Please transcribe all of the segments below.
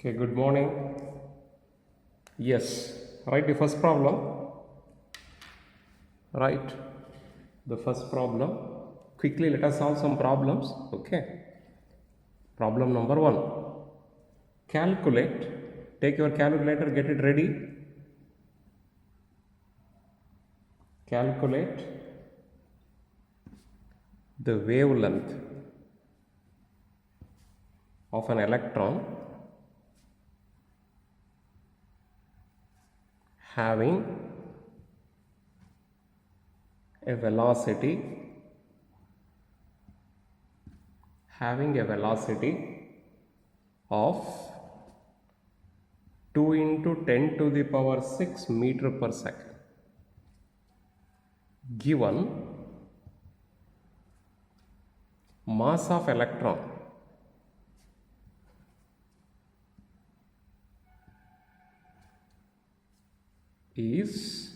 Okay, good morning. Yes, write the first problem. Write the first problem. Quickly, let us solve some problems. Okay. Problem number one. Calculate. Take your calculator, get it ready. Calculate the wavelength of an electron having a velocity of 2 into 10 to the power 6 meter per second. Given mass of electron is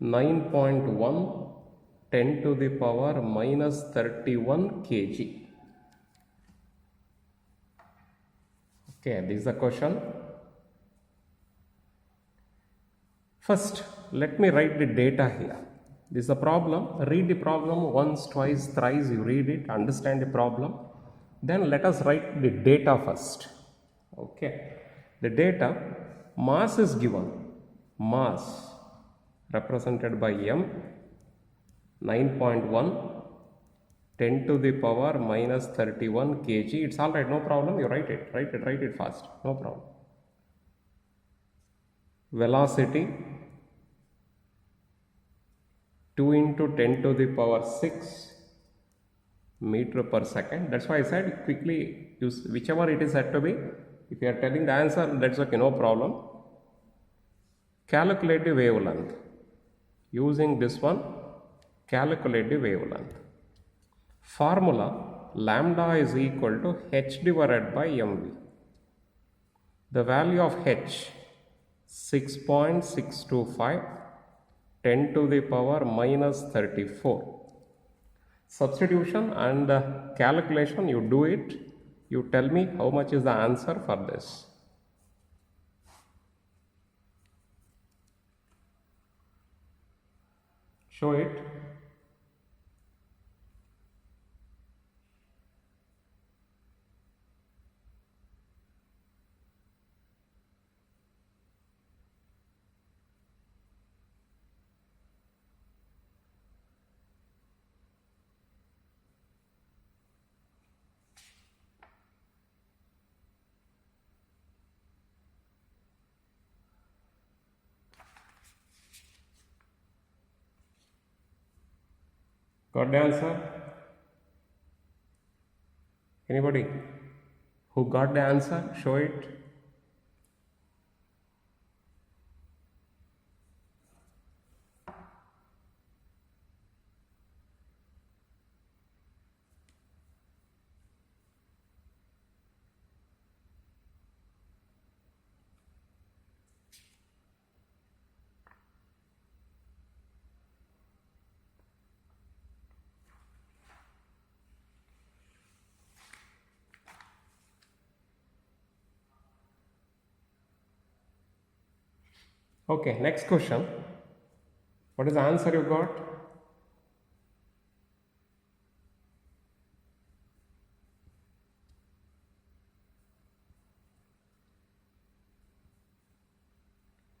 9.1 10 to the power minus 31 kg. Okay, this is the question. First, let me write the data here. This is the problem. Read the problem once, twice, thrice. You read it, understand the problem. Then let us write the data first. Okay. The data, mass is given. Mass represented by M, 9.1 10 to the power minus 31 kg. It's all right, no problem. You write it fast, no problem. Velocity 2 into 10 to the power 6 meter per second. That's why I said quickly use whichever it is said to be. If you are telling the answer, that's okay, no problem. Calculate the wavelength. Using this one, calculate the wavelength. Formula, lambda is equal to h divided by mv. The value of h, 6.625, 10 to the power minus 34. Substitution and calculation, you do it. You tell me how much is the answer for this. Show it. Got the answer? Anybody who got the answer, show it. Okay, next question. What is the answer you got?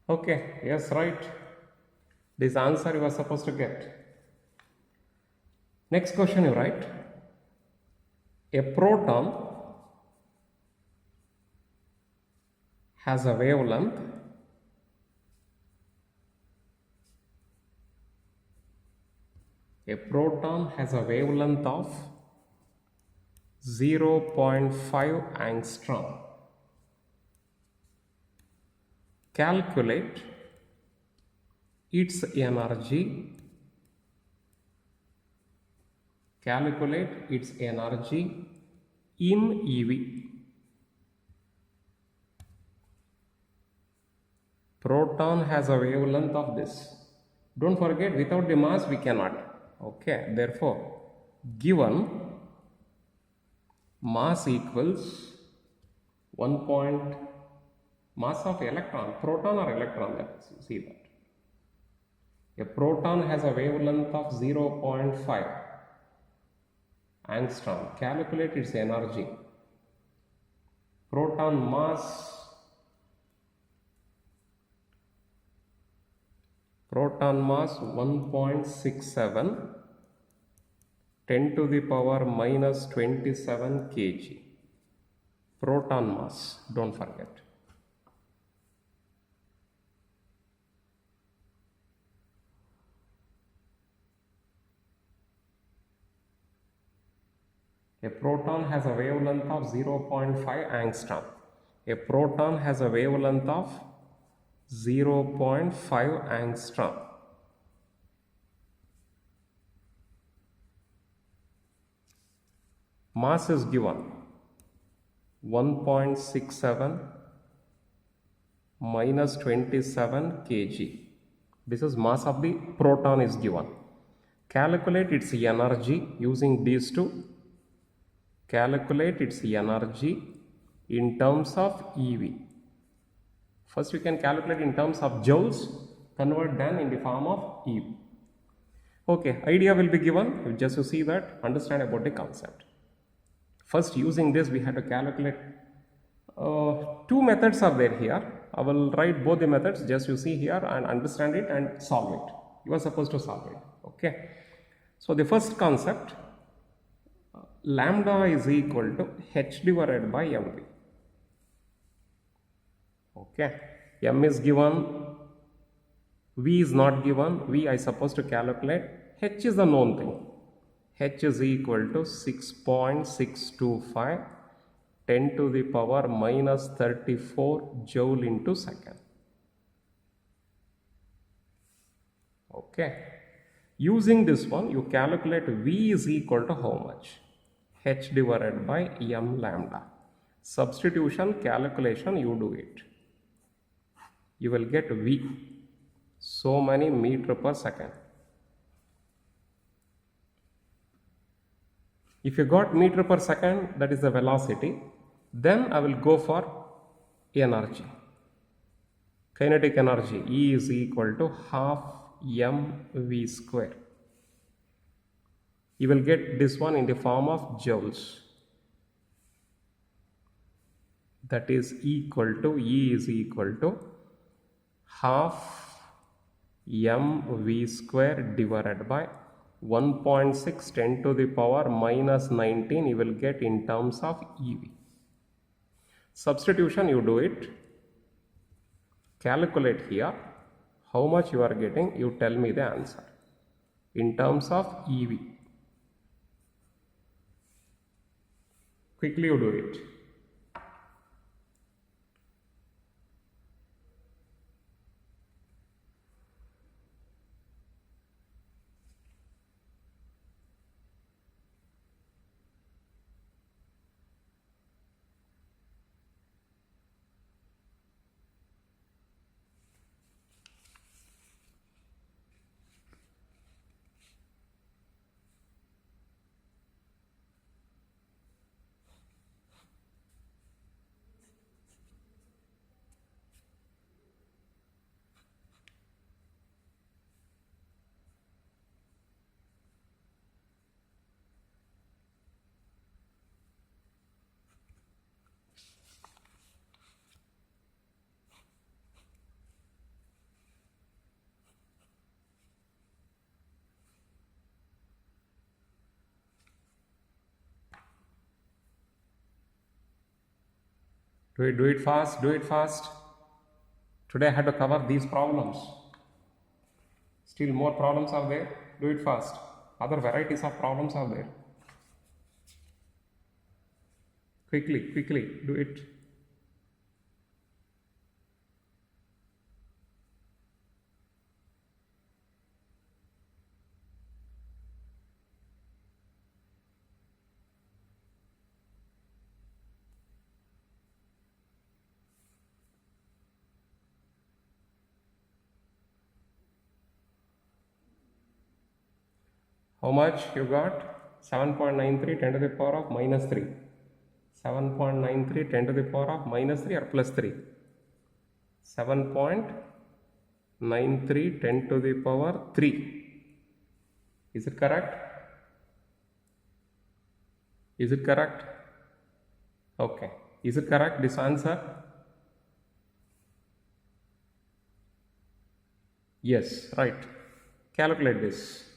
Okay, yes, right. This answer you are supposed to get. Next question you write. A proton has a wavelength of 0.5 angstrom. Calculate its energy. In eV. Proton has a wavelength of this. Don't forget, without the mass we cannot. Okay, therefore, given mass equals 1 point mass of electron, proton or electron, let's see that. A proton has a wavelength of 0.5 angstrom. Calculate its energy. Proton mass 1.67, 10 to the power minus 27 kg. Proton mass, don't forget. A proton has a wavelength of 0.5 angstrom. A proton has a wavelength of 0.5 angstrom. Mass is given 1.67 minus 27 kg. This is mass of the proton is given. Calculate its energy using these two. Calculate its energy in terms of EV. First we can calculate in terms of joules, convert them in the form of EV. Okay, idea will be given, just to see that, understand about the concept. First, using this we have to calculate, two methods are there here. I will write both the methods, just you see here and understand it and solve it. You are supposed to solve it. Okay. So the first concept, lambda is equal to h divided by mv. Okay. M is given, V is not given. V I supposed to calculate. H is the known thing. H is equal to 6.625 10 to the power minus 34 joule into second. Okay. Using this one, you calculate V is equal to how much? H divided by m lambda. Substitution calculation, you do it. You will get V, so many meter per second. If you got meter per second, that is the velocity, then I will go for energy. Kinetic energy, E is equal to half mv square. You will get this one in the form of joules. That is equal to, E is equal to half mv square divided by 1.6 10 to the power minus 19, you will get in terms of EV. Substitution, you do it. Calculate here how much you are getting, you tell me the answer in terms of EV. Quickly you do it. Do it fast, do it fast. Today I had to cover these problems. Still more problems are there. Do it fast. Other varieties of problems are there. Quickly, quickly, do it. How much you got? 7.93 10 to the power of minus 3. 7.93 10 to the power of minus 3 or plus 3? 7.93 10 to the power 3. Is it correct? Is it correct? Okay. Is it correct, this answer? Yes, right. Calculate this.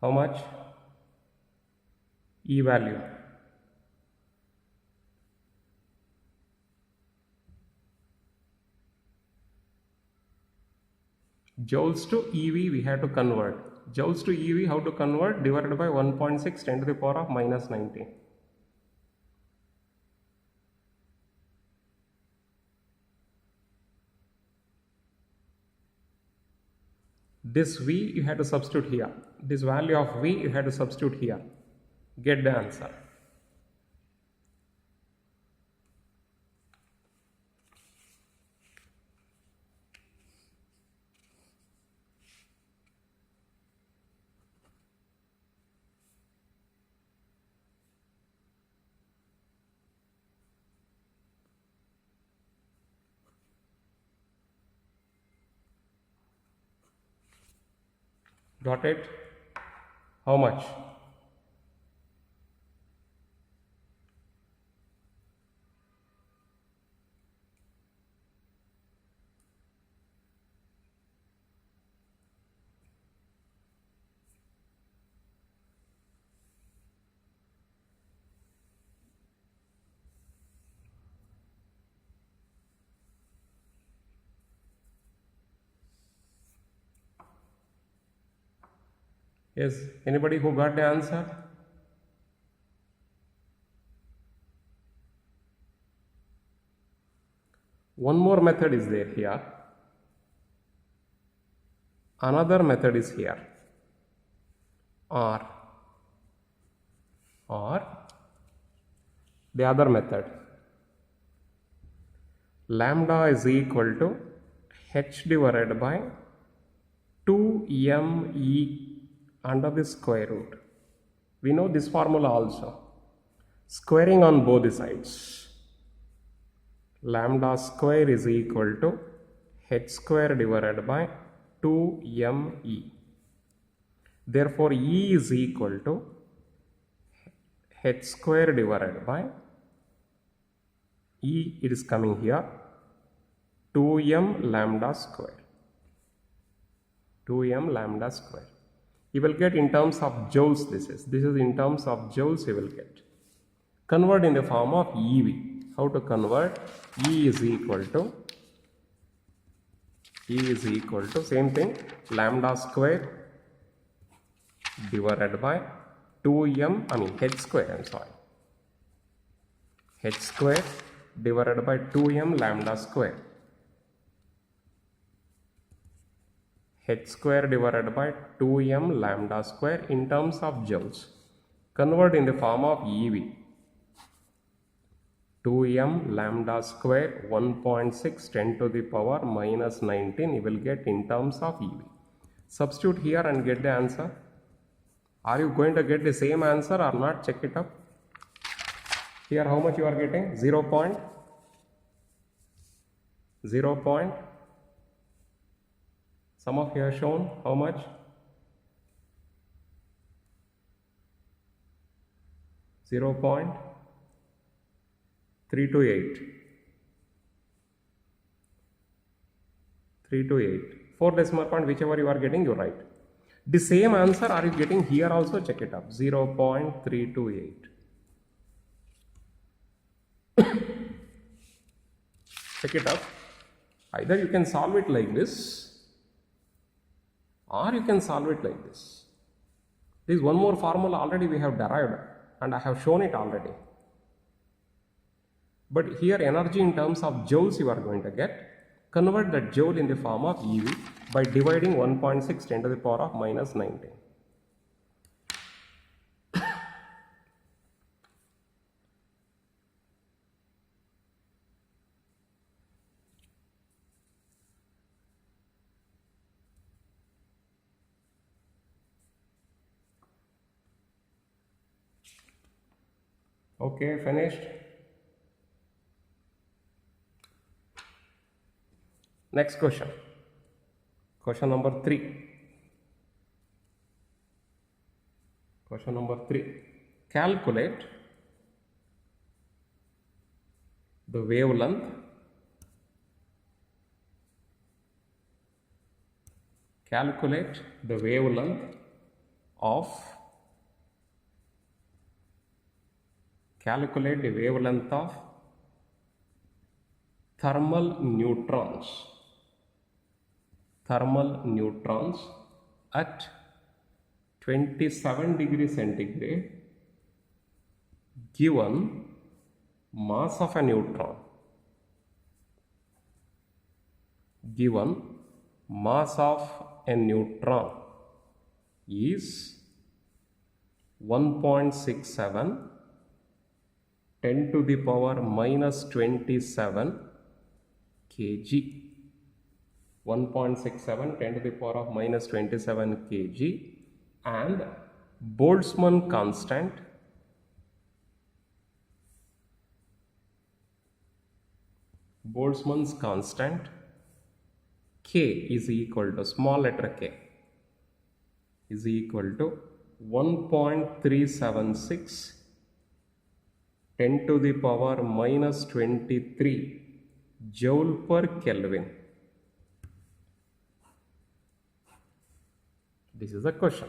How much? E value. Joules to EV we have to convert. Joules to EV, how to convert? Divided by 1.6 10 to the power of minus 19. This V you have to substitute here. This value of V you have to substitute here. Get the answer. Got it? How much? Yes, anybody who got the answer? One more method is there here. Another method is here. Or the other method. Lambda is equal to h divided by 2me under the square root. We know this formula also. Squaring on both sides. Lambda square is equal to h square divided by 2me. Therefore, E is equal to h square divided by E, it is coming here, 2m lambda square. 2m lambda square. You will get in terms of joules this is in terms of joules you will get. Convert in the form of EV. How to convert? E is equal to same thing, lambda square divided by 2m, h square, h square divided by 2m lambda square. H square divided by 2m lambda square in terms of joules. Convert in the form of EV. 2m lambda square 1.6 10 to the power minus 19 you will get in terms of EV. Substitute here and get the answer. Are you going to get the same answer or not? Check it up. Here how much you are getting? 0. Some of you have shown how much? 0.328. 4 decimal point, whichever you are getting, you write. The same answer are you getting here also? Check it up. 0.328. Check it up. Either you can solve it like this or you can solve it like this. There is one more formula already we have derived and I have shown it already. But here energy in terms of joules you are going to get. Convert that joule in the form of EV by dividing 1.6 10 to the power of minus 19. Okay, finished. Next question. Question number 3. Question number 3. Calculate the wavelength of thermal neutrons at 27 degrees centigrade given mass of a neutron is 1.67 10 to the power minus 27 kg. 1.67 10 to the power of minus 27 kg, and Boltzmann constant K is equal to, small letter k is equal to 1.376 10 to the power minus 23 joule per Kelvin. This is a question.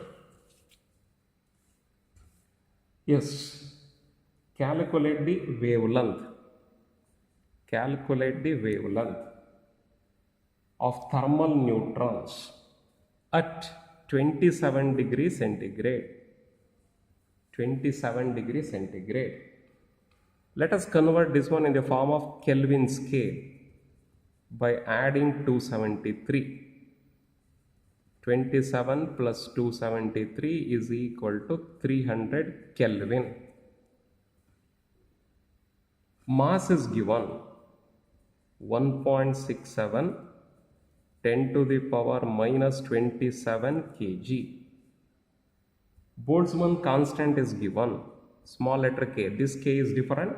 Yes, calculate the wavelength of thermal neutrons at 27 degrees centigrade. Let us convert this one in the form of Kelvin scale by adding 273. 27 plus 273 is equal to 300 Kelvin. Mass is given 1.67 10 to the power minus 27 kg. Boltzmann constant is given, small letter k. This k is different.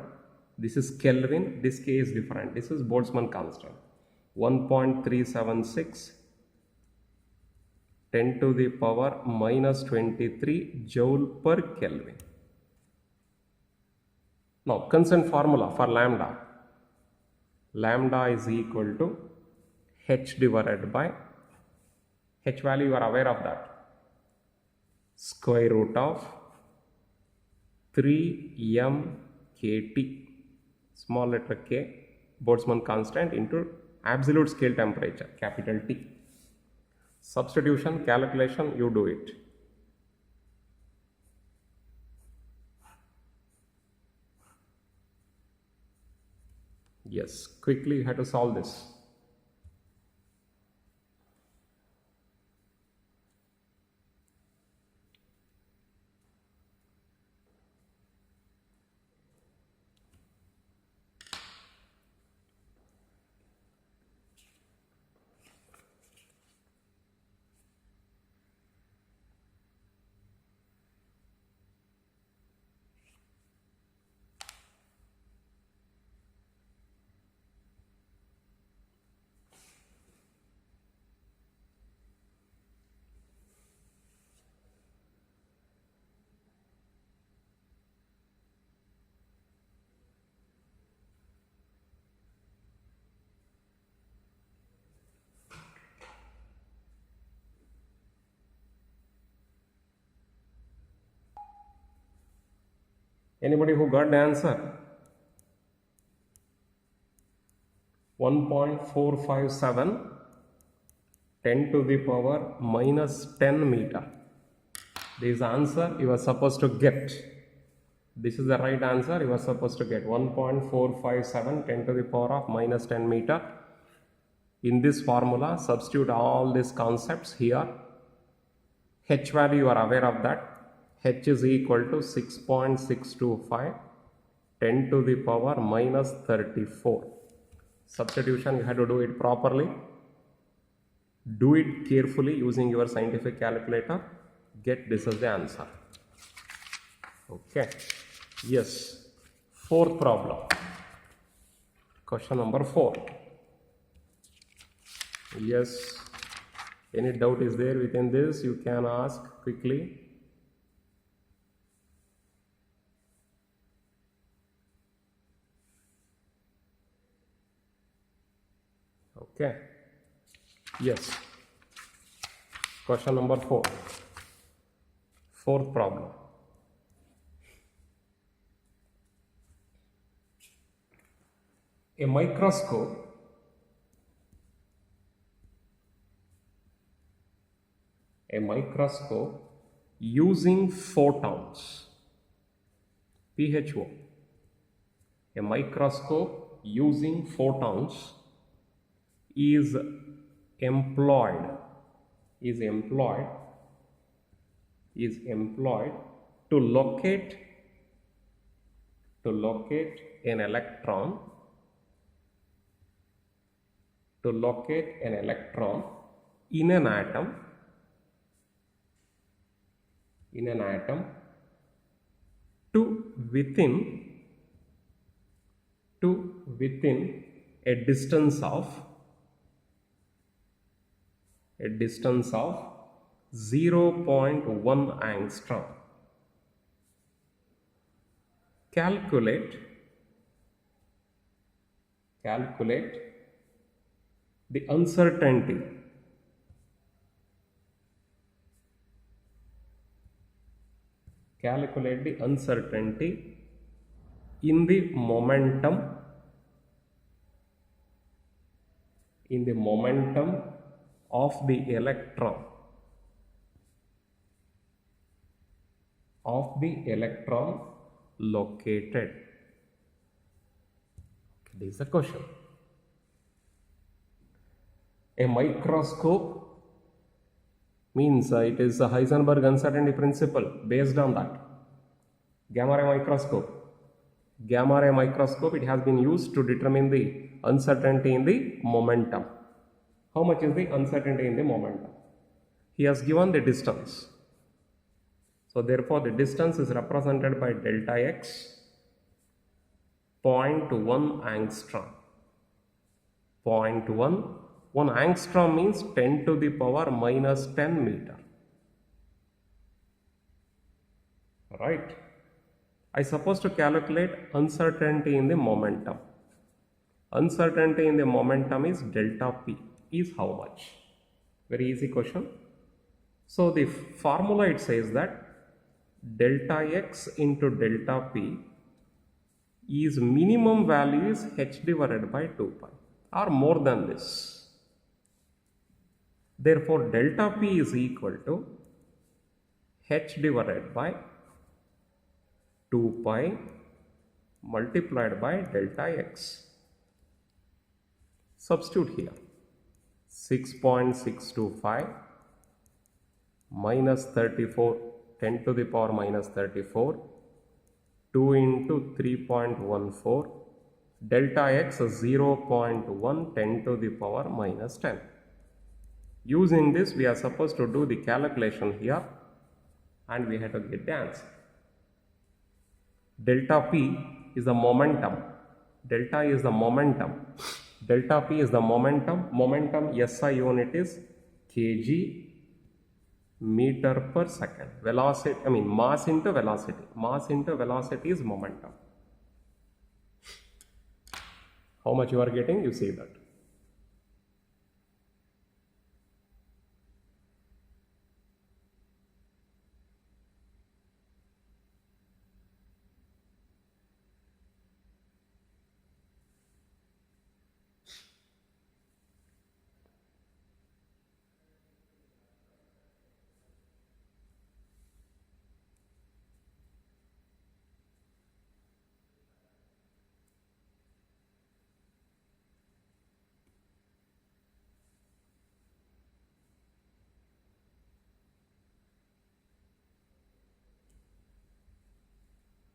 This is Kelvin. This k is different. This is Boltzmann constant. 1.376 10 to the power minus 23 joule per Kelvin. Now, constant formula for lambda. Lambda is equal to h divided by, h value you are aware of that, square root of 3m kt, small letter k, Boltzmann constant, into absolute scale temperature, capital T. Substitution, calculation, you do it. Yes, quickly you have to solve this. Anybody who got the answer? 1.457 10 to the power minus 10 meter. This answer you are supposed to get. This is the right answer. You are supposed to get 1.457 10 to the power of minus 10 meter. In this formula, substitute all these concepts here. H value, you are aware of that. H is equal to 6.625 10 to the power minus 34. Substitution, you have to do it properly. Do it carefully using your scientific calculator. Get this as the answer. Okay. Yes. Fourth problem. Question number 4. Yes. Any doubt is there within this? You can ask quickly. Okay. Yes. Question number 4. Fourth problem. A microscope using photons, PHO. A microscope using photons is employed to locate an electron in an atom to within a distance of 0.1 angstrom. Calculate the uncertainty in the momentum of the electron located. This is the question. A microscope means it is a Heisenberg uncertainty principle. Based on that, gamma ray microscope, it has been used to determine the uncertainty in the momentum. How much is the uncertainty in the momentum? He has given the distance. So therefore the distance is represented by delta x, 0.1 angstrom. 1 angstrom means 10 to the power minus 10 meter. Right. I supposed to calculate uncertainty in the momentum. Uncertainty in the momentum is delta P. Is how much? Very easy question. So the formula, it says that delta x into delta P is minimum value is h divided by 2 pi or more than this. Therefore, delta P is equal to h divided by 2 pi multiplied by delta x. Substitute here. 6.625 minus 34, 10 to the power minus 34, 2 into 3.14, delta x is 0.1, 10 to the power minus 10. Using this, we are supposed to do the calculation here and we have to get the answer. Delta P is the momentum. Delta is the momentum. Delta P is the momentum. Momentum SI unit is kg meter per second. Velocity, mass into velocity. Mass into velocity is momentum. How much you are getting, you see that.